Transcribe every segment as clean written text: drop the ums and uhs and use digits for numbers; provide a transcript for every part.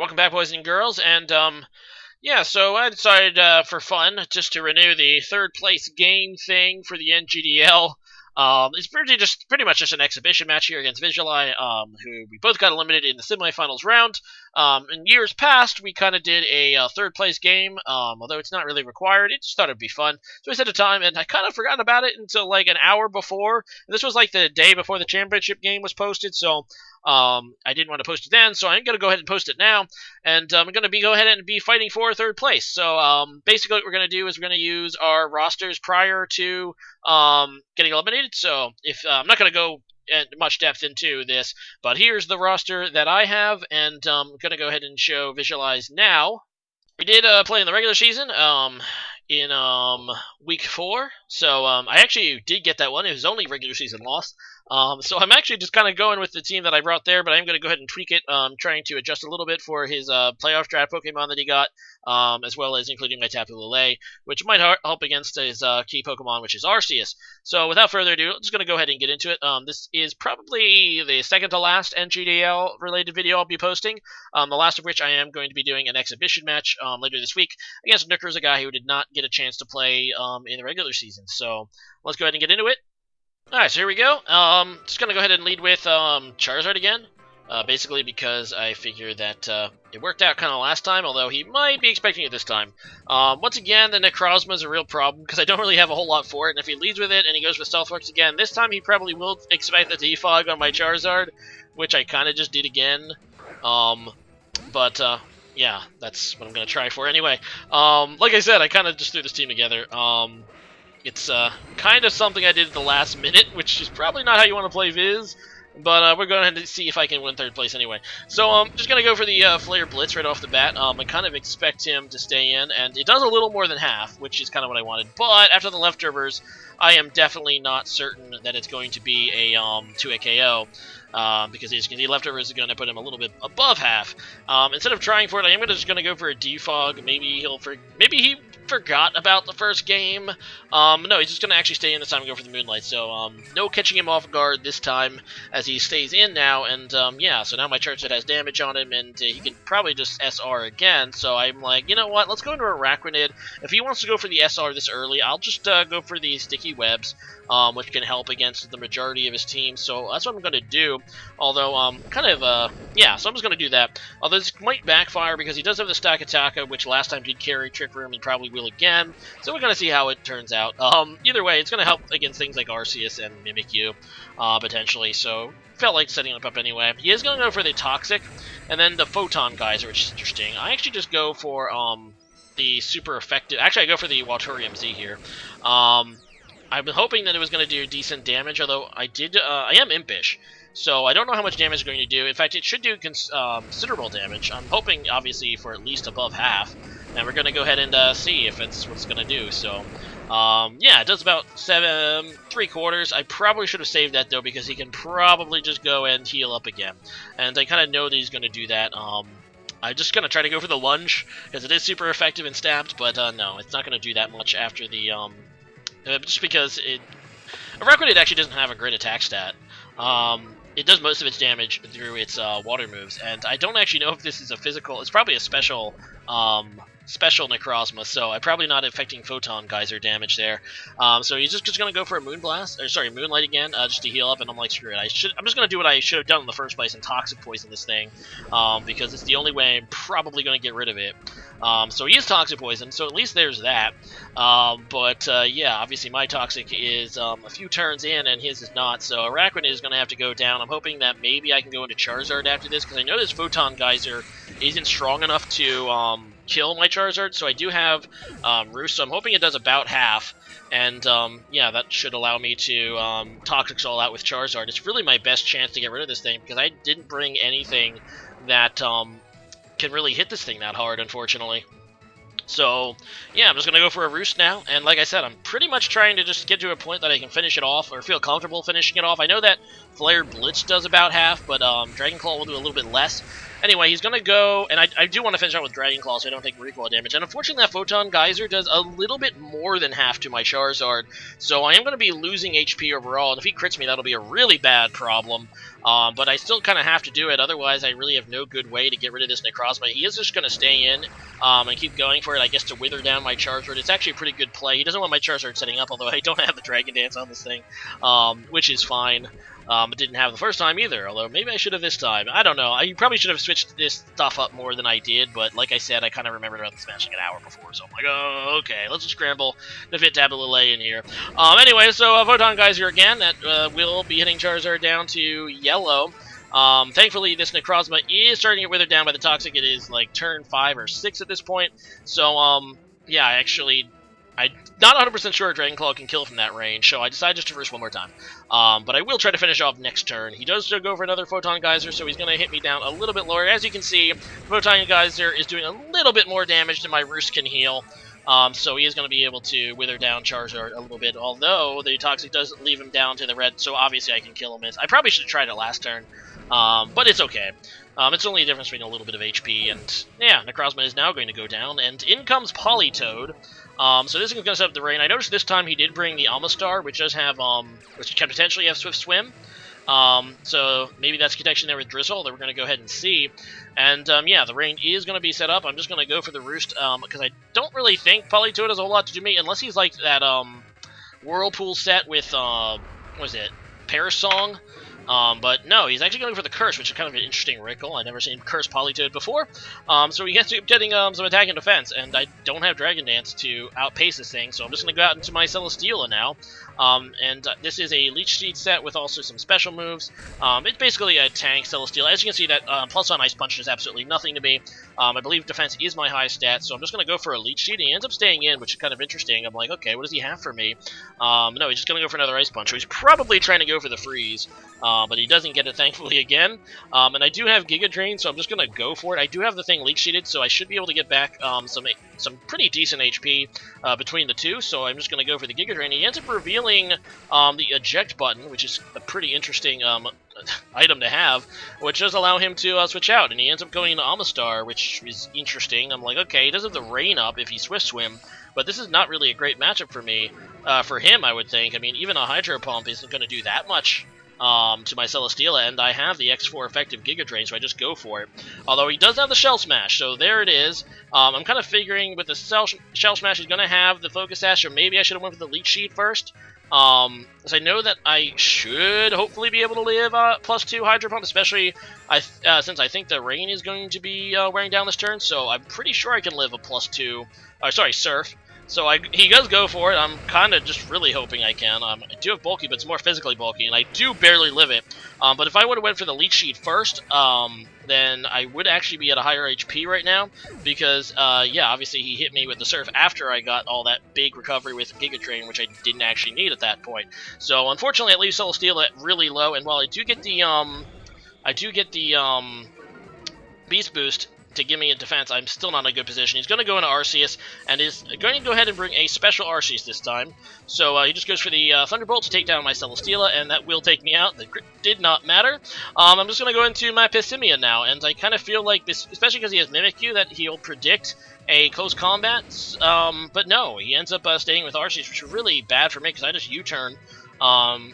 welcome back, boys and girls, and, yeah, so I decided, for fun, just to renew the third place game thing for the NGDL. It's pretty much just an exhibition match here against Vizually, who we both got eliminated in the semifinals round. In years past, we kind of did a third place game, although it's not really required. I just thought it'd be fun. So we set a time, and I kind of forgot about it until like an hour before. And this was like the day before the championship game was posted, so I didn't want to post it then, so I'm going to go ahead and post it now, and I'm going to go ahead and be fighting for third place. So basically what we're going to do is we're going to use our rosters prior to getting eliminated. So if I'm not going to go in much depth into this, but here's the roster that I have, and I'm going to go ahead and visualize now. We did play in the regular season in week 4, so I actually did get that one. It was only regular season loss. So I'm actually just kind of going with the team that I brought there, but I'm going to go ahead and tweak it, trying to adjust a little bit for his playoff draft Pokemon that he got, as well as including my Tapu Lele, which might help against his key Pokemon, which is Arceus. So without further ado, I'm just going to go ahead and get into it. This is probably the second to last NGDL related video I'll be posting, the last of which I am going to be doing an exhibition match later this week against nooKers, a guy who did not get a chance to play in the regular season. So let's go ahead and get into it. Alright, so here we go. Just gonna go ahead and lead with Charizard again. Basically because I figure that it worked out kind of last time, although he might be expecting it this time. Once again, the Necrozma is a real problem because I don't really have a whole lot for it, and if he leads with it and he goes with Stealth Works again, this time he probably will expect the Defog on my Charizard, which I kind of just did again. Yeah, that's what I'm gonna try for anyway. Like I said, I kind of just threw this team together. It's kind of something I did at the last minute, which is probably not how you want to play Viz, but we're going to see if I can win third place anyway. So I'm just going to go for the Flare Blitz right off the bat. I kind of expect him to stay in, and it does a little more than half, which is kind of what I wanted. But after the leftovers, I am definitely not certain that it's going to be a 2-hit KO. Because the leftovers are going to put him a little bit above half. Instead of trying for it, I am just going to go for a defog. Maybe he forgot about the first game. No, he's just going to actually stay in this time and go for the Moonlight. So no catching him off guard this time as he stays in now. And yeah, so now my Charizard has damage on him, and he can probably just SR again. So I'm like, you know what? Let's go into Arachnid. If he wants to go for the SR this early, I'll just go for the Sticky Webs, which can help against the majority of his team. So that's what I'm going to do. Although, yeah, so I'm just going to do that. Although this might backfire because he does have the Zakatak, which last time did carry Trick Room and probably will again. So we're going to see how it turns out. Either way, it's going to help against things like Arceus and Mimikyu, potentially. So felt like setting it up anyway. He is going to go for the Toxic, and then the Photon Geyser, which is interesting. I actually just go for the super effective. Actually, I go for the Walturium Z here. I've been hoping that it was going to do decent damage, although I am Impish, so I don't know how much damage it's going to do. In fact, it should do considerable damage. I'm hoping, obviously, for at least above half, and we're going to go ahead and see if it's what it's going to do. So, yeah, it does about 3/4. I probably should have saved that, though, because he can probably just go and heal up again, and I kind of know that he's going to do that. I'm just going to try to go for the Lunge, because it is super effective and stabbed, but no, it's not going to do that much after the... just because Arachnid actually doesn't have a great attack stat. It does most of its damage through its water moves, and I don't actually know if this is a physical. It's probably a special Necrozma, so I'm probably not affecting Photon Geyser damage there. So he's just going to go for a Moonlight again, just to heal up, and I'm like, screw it. I'm just going to do what I should have done in the first place and Toxic Poison this thing, because it's the only way I'm probably going to get rid of it. So he is Toxic Poison, so at least there's that. Yeah, obviously my Toxic is a few turns in, and his is not, so Arachnid is going to have to go down. I'm hoping that maybe I can go into Charizard after this, because I know this Photon Geyser isn't strong enough to kill my Charizard, so I do have Roost, so I'm hoping it does about half, and yeah, that should allow me to Toxic Soul out with Charizard. It's really my best chance to get rid of this thing, because I didn't bring anything that can really hit this thing that hard, unfortunately. So, yeah, I'm just going to go for a Roost now, and like I said, I'm pretty much trying to just get to a point that I can finish it off, or feel comfortable finishing it off. I know that Flare Blitz does about half, but Dragon Claw will do a little bit less. Anyway, he's going to go, and I do want to finish out with Dragon Claw so I don't take recoil damage. And unfortunately, that Photon Geyser does a little bit more than half to my Charizard, so I am going to be losing HP overall, and if he crits me, that'll be a really bad problem. But I still kind of have to do it, otherwise I really have no good way to get rid of this Necrozma. He is just going to stay in and keep going for it, I guess, to wither down my Charizard. It's actually a pretty good play. He doesn't want my Charizard setting up, although I don't have the Dragon Dance on this thing, which is fine. It didn't have the first time either, although maybe I should have this time. I don't know. I probably should have switched this stuff up more than I did, but like I said, I kind of remembered about the smashing an hour before, so I'm like, oh, okay, let's just scramble to fit Tabalale in here. Anyway, so Photon Geyser again, that will be hitting Charizard down to yellow. Thankfully, this Necrozma is starting to get withered down by the Toxic. It is like turn 5 or 6 at this point, so, yeah, I'm not 100% sure Dragon Claw can kill from that range, so I decided just to reverse one more time. But I will try to finish off next turn. He does go for another Photon Geyser, so he's going to hit me down a little bit lower. As you can see, Photon Geyser is doing a little bit more damage than my Roost can heal. So he is going to be able to wither down Charizard a little bit, although the Toxic does leave him down to the red, so obviously I can kill him. I probably should have tried it last turn, but it's okay. It's only a difference between a little bit of HP, and yeah, Necrozma is now going to go down, and in comes Politoed. So this is going to set up the rain. I noticed this time he did bring the Amistar, which does have, which can potentially have Swift Swim. So maybe that's connection there with Drizzle that we're going to go ahead and see. And, yeah, the rain is going to be set up. I'm just going to go for the Roost, because I don't really think Politoed has a whole lot to do me, unless he's like that, Whirlpool set with, what was it, Parasong? But no, he's actually going for the Curse, which is kind of an interesting wrinkle. I've never seen Curse Politoed before. So he gets to getting some attack and defense, and I don't have Dragon Dance to outpace this thing, so I'm just going to go out into my Celesteela now. This is a Leech Seed set with also some special moves. It's basically a tank Celesteela. As you can see, that plus on Ice Punch is absolutely nothing to me. I believe defense is my highest stat, so I'm just going to go for a Leech Seed, and he ends up staying in, which is kind of interesting. I'm like, okay, what does he have for me? No, he's just going to go for another Ice Punch, so he's probably trying to go for the Freeze. But he doesn't get it, thankfully, again. And I do have Giga Drain, so I'm just going to go for it. I do have the thing Leech Seeded, so I should be able to get back some pretty decent HP between the two, so I'm just going to go for the Giga Drain. He ends up revealing the Eject button, which is a pretty interesting item to have, which does allow him to switch out, and he ends up going into Amistar, which is interesting. I'm like, okay, he does have the Rain up if he Swift Swim, but this is not really a great matchup for me. For him, I would think. I mean, even a Hydro Pump isn't going to do that much to my Celesteela, and I have the X4 effective Giga Drain, so I just go for it. Although he does have the Shell Smash, so there it is. I'm kind of figuring with the Shell Smash he's going to have the Focus Sash, or maybe I should have went for the Leech Seed first. Because I know that I should hopefully be able to live +2 Hydro Pump, especially since I think the Rain is going to be wearing down this turn, so I'm pretty sure I can live a +2, Surf. So he does go for it. I'm kind of just really hoping I can. I do have bulky, but it's more physically bulky, and I do barely live it. But if I would have went for the Leech Seed first, then I would actually be at a higher HP right now, because, yeah, obviously he hit me with the Surf after I got all that big recovery with Giga Drain, which I didn't actually need at that point. So, unfortunately, it leaves Celesteela at really low, and while I do get the, Beast Boost to give me a defense, I'm still not in a good position. He's going to go into Arceus, and is going to go ahead and bring a special Arceus this time. So he just goes for the Thunderbolt to take down my Celesteela, and that will take me out. The crit did not matter. I'm just going to go into my Pissimian now, and I kind of feel like this, especially because he has Mimikyu, that he'll predict a close combat. But no, he ends up staying with Arceus, which is really bad for me, because I just U-turn,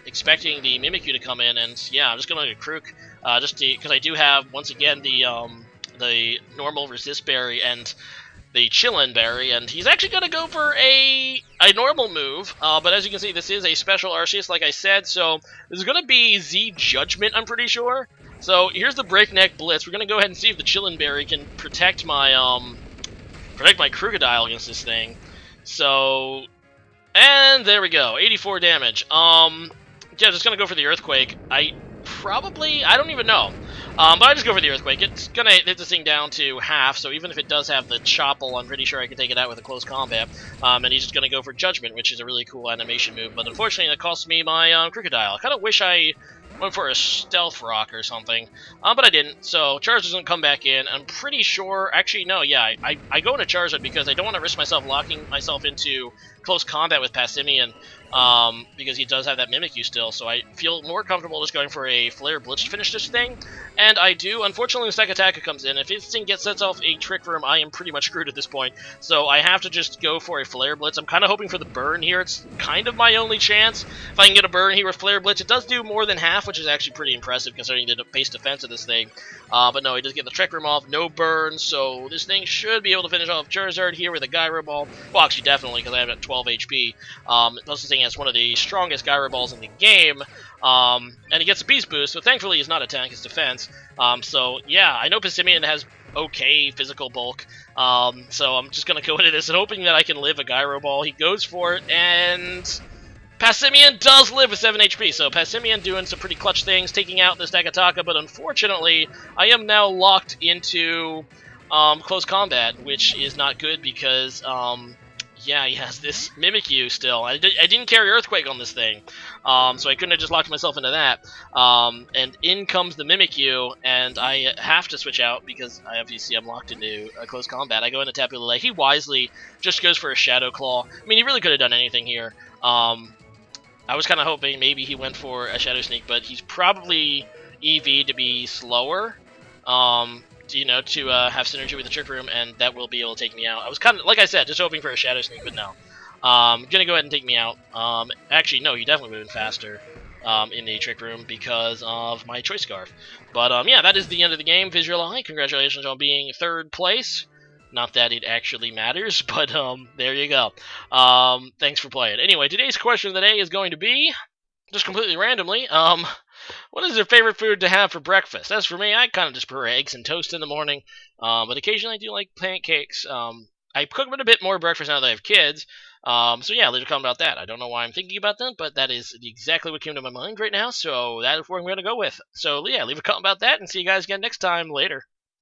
expecting the Mimikyu to come in, and yeah, I'm just going to Krook, just because I do have, once again, the normal Resist Berry and the Chillin Berry, and he's actually going to go for a normal move, but as you can see, this is a special Arceus, like I said, so this is going to be Z Judgment, I'm pretty sure. So here's the Breakneck Blitz. We're going to go ahead and see if the Chillin Berry can protect my Krookodile against this thing. So, and there we go, 84 damage. Yeah, just going to go for the Earthquake. I don't even know. But I just go for the Earthquake. It's going to hit this thing down to half, so even if it does have the Chople, I'm pretty sure I can take it out with a close combat. And he's just going to go for Judgment, which is a really cool animation move, but unfortunately that cost me my Krookodile. I kind of wish I went for a Stealth Rock or something, but I didn't, so Charizard doesn't come back in. I'm pretty sure, actually no, yeah, I go into Charizard because I don't want to risk myself locking myself into close combat with Passimian, because he does have that Mimikyu still, so I feel more comfortable just going for a Flare Blitz to finish this thing, and I do. Unfortunately, the Zakatak comes in. If this thing gets sets off a Trick Room, I am pretty much screwed at this point, so I have to just go for a Flare Blitz. I'm kind of hoping for the burn here. It's kind of my only chance. If I can get a burn here with Flare Blitz, it does do more than half, which is actually pretty impressive considering the base defense of this thing. But no, he does get the Trick Room off, no burn, so this thing should be able to finish off Charizard here with a Gyro Ball. Well, actually, definitely, because I have it at 12 HP. Plus, this thing has one of the strongest Gyro Balls in the game, and he gets a Beast Boost, so thankfully he's not attack, it's defense. So, yeah, I know Passimian has okay physical bulk, so I'm just going to go into this and hoping that I can live a Gyro Ball. He goes for it, and Passimian does live with 7 HP, so Passimian doing some pretty clutch things, taking out this Zakatak, but unfortunately, I am now locked into close combat, which is not good because, yeah, he has this Mimikyu still. I didn't carry Earthquake on this thing, so I couldn't have just locked myself into that. And in comes the Mimikyu, and I have to switch out because I'm locked into close combat. I go into Tapu Lele. He wisely just goes for a Shadow Claw. I mean, he really could have done anything here. I was kind of hoping maybe he went for a Shadow Sneak, but he's probably EV to be slower. You know, to have synergy with the Trick Room, and that will be able to take me out. I was kind of, like I said, just hoping for a Shadow Sneak, but no. Gonna go ahead and take me out. Actually, no, he definitely would have been faster in the Trick Room because of my Choice Scarf. But, yeah, that is the end of the game. Vizually, congratulations on being 3rd place. Not that it actually matters, but, there you go. Thanks for playing. Anyway, today's question of the day is going to be, just completely randomly, what is your favorite food to have for breakfast? As for me, I kind of just prefer eggs and toast in the morning, but occasionally I do like pancakes. I cook with a bit more breakfast now that I have kids, so yeah, leave a comment about that. I don't know why I'm thinking about that, but that is exactly what came to my mind right now, so that is what I'm going to go with. So yeah, leave a comment about that, and see you guys again next time. Later.